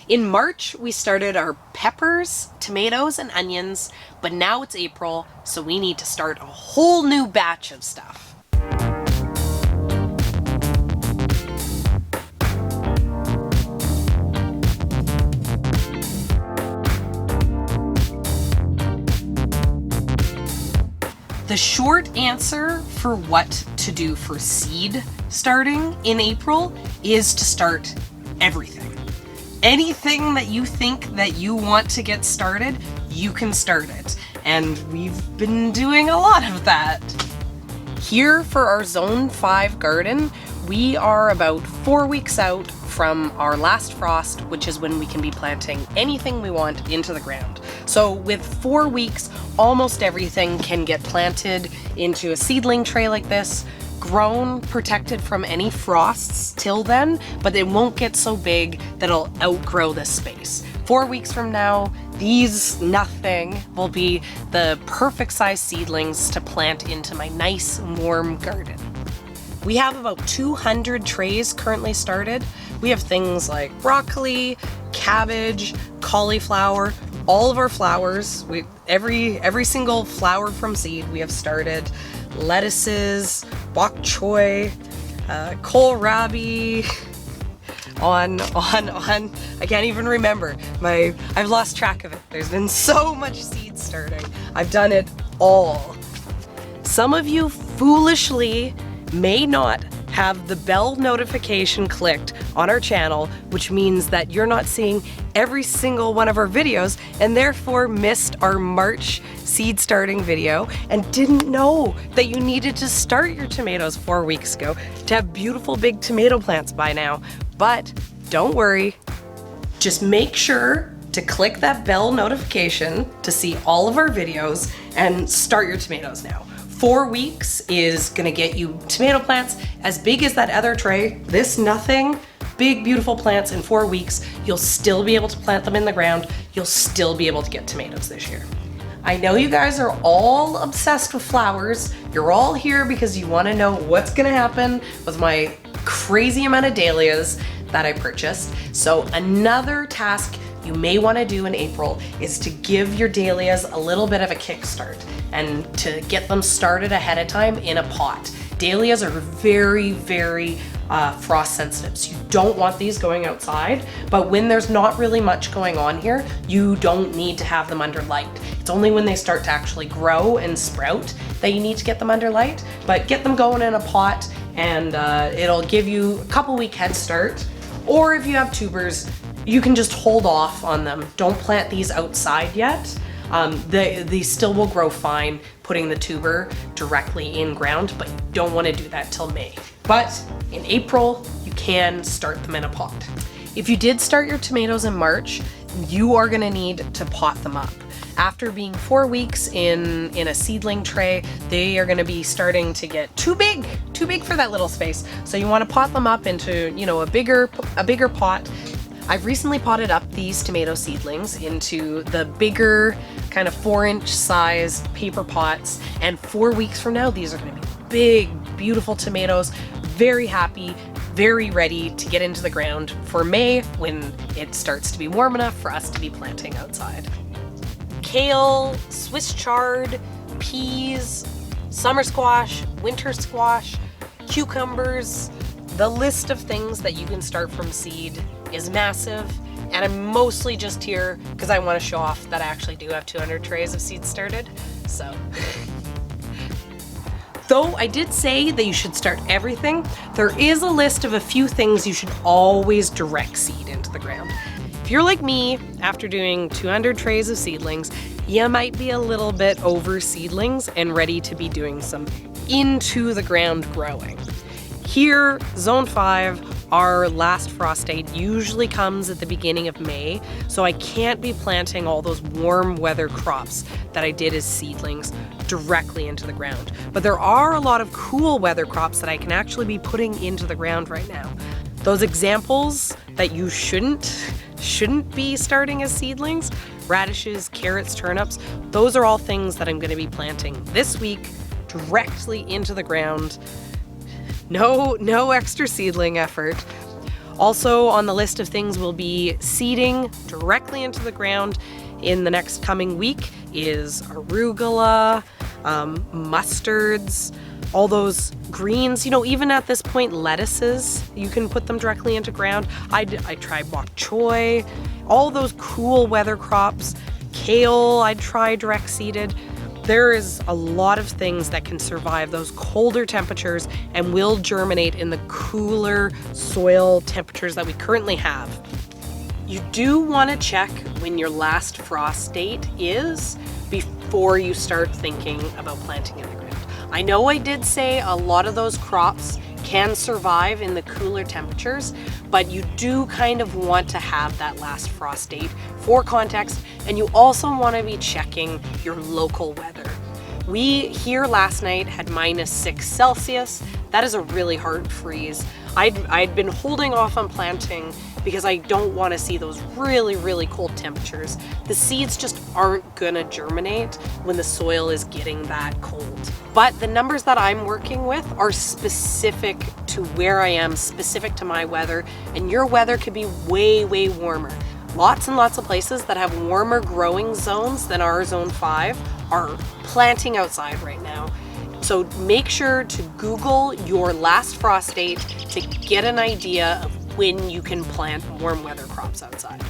In March, we started our peppers, tomatoes, and onions, but now it's April, so we need to start a whole new batch of stuff. The short answer for what to do for seed starting in April is to start everything. Anything that you think that you want to get started, you can start it. And we've been doing a lot of that. Here for our Zone 5 garden, we are about 4 weeks out from our last frost, which is when we can be planting anything we want into the ground. So with 4 weeks, almost everything can get planted into a seedling tray like this, grown, protected from any frosts till then, but it won't get so big that it'll outgrow this space. 4 weeks from now, these nothing will be the perfect size seedlings to plant into my nice warm garden. We have about 200 trays currently started. We have things like broccoli, cabbage, cauliflower, all of our flowers. Every single flower from seed we have started. Lettuces, bok choy, kohlrabi, on. I can't even remember. I've lost track of it. There's been so much seed starting. I've done it all. Some of you foolishly may not have the bell notification clicked on our channel, which means that you're not seeing every single one of our videos and therefore missed our March seed starting video and didn't know that you needed to start your tomatoes 4 weeks ago to have beautiful big tomato plants by now. But don't worry, just make sure to click that bell notification to see all of our videos and start your tomatoes now. 4 weeks is gonna get you tomato plants as big as that other tray. This nothing, big beautiful plants in 4 weeks. You'll still be able to plant them in the ground. You'll still be able to get tomatoes this year. I know you guys are all obsessed with flowers. You're all here because you wanna know what's gonna happen with my crazy amount of dahlias that I purchased. So another task you may want to do in April is to give your dahlias a little bit of a kickstart and to get them started ahead of time in a pot. Dahlias are very, very frost sensitive, so you don't want these going outside, but when there's not really much going on here, you don't need to have them under light. It's only when they start to actually grow and sprout that you need to get them under light, but get them going in a pot and it'll give you a couple week head start. Or if you have tubers, you can just hold off on them. Don't plant these outside yet. They still will grow fine putting the tuber directly in ground, but you don't want to do that till May. But in April, you can start them in a pot. If you did start your tomatoes in March, you are gonna need to pot them up. After being 4 weeks in a seedling tray, they are gonna be starting to get too big for that little space. So you wanna pot them up into, a bigger pot. I've recently potted up these tomato seedlings into the bigger kind of 4-inch sized paper pots, and 4 weeks from now, these are gonna be big, beautiful tomatoes, very happy, very ready to get into the ground for May when it starts to be warm enough for us to be planting outside. Kale, Swiss chard, peas, summer squash, winter squash, cucumbers. The list of things that you can start from seed is massive, and I'm mostly just here because I want to show off that I actually do have 200 trays of seeds started, so. Though I did say that you should start everything, there is a list of a few things you should always direct seed into the ground. If you're like me, after doing 200 trays of seedlings, you might be a little bit over seedlings and ready to be doing some into the ground growing. Here, Zone 5, our last frost date usually comes at the beginning of May, so I can't be planting all those warm weather crops that I did as seedlings directly into the ground. But there are a lot of cool weather crops that I can actually be putting into the ground right now. Those examples that you shouldn't be starting as seedlings, radishes, carrots, turnips, those are all things that I'm going to be planting this week directly into the ground. No extra seedling effort. Also on the list of things will be seeding directly into the ground in the next coming week is arugula, mustards, all those greens, you know, even at this point, lettuces, you can put them directly into ground. I tried bok choy, all those cool weather crops. Kale, I'd try direct seeded. There is a lot of things that can survive those colder temperatures and will germinate in the cooler soil temperatures that we currently have. You do want to check when your last frost date is before you start thinking about planting in the ground. I know I did say a lot of those crops can survive in the cooler temperatures, but you do kind of want to have that last frost date for context, and you also want to be checking your local weather. We here last night had -6 Celsius. That is a really hard freeze. I'd been holding off on planting because I don't want to see those really, really cold temperatures. The seeds just aren't gonna germinate when the soil is getting that cold. But the numbers that I'm working with are specific to where I am, specific to my weather, and your weather could be way, way warmer. Lots and lots of places that have warmer growing zones than our zone 5 are planting outside right now. So make sure to Google your last frost date to get an idea of when you can plant warm weather crops outside.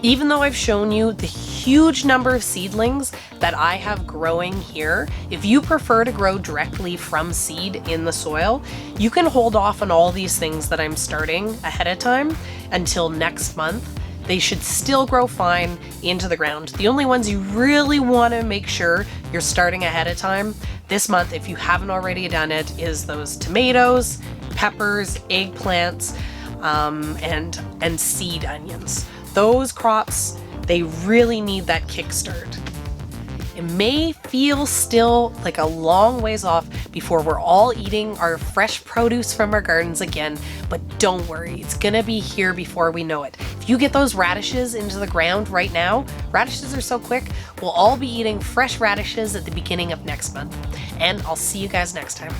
Even though I've shown you the huge number of seedlings that I have growing here, if you prefer to grow directly from seed in the soil, you can hold off on all these things that I'm starting ahead of time until next month. They should still grow fine into the ground. The only ones you really want to make sure you're starting ahead of time this month, if you haven't already done it, is those tomatoes, peppers, eggplants, and seed onions. Those crops, they really need that kickstart. It may feel still like a long ways off before we're all eating our fresh produce from our gardens again, but don't worry, it's gonna be here before we know it. If you get those radishes into the ground right now, radishes are so quick, we'll all be eating fresh radishes at the beginning of next month. And I'll see you guys next time.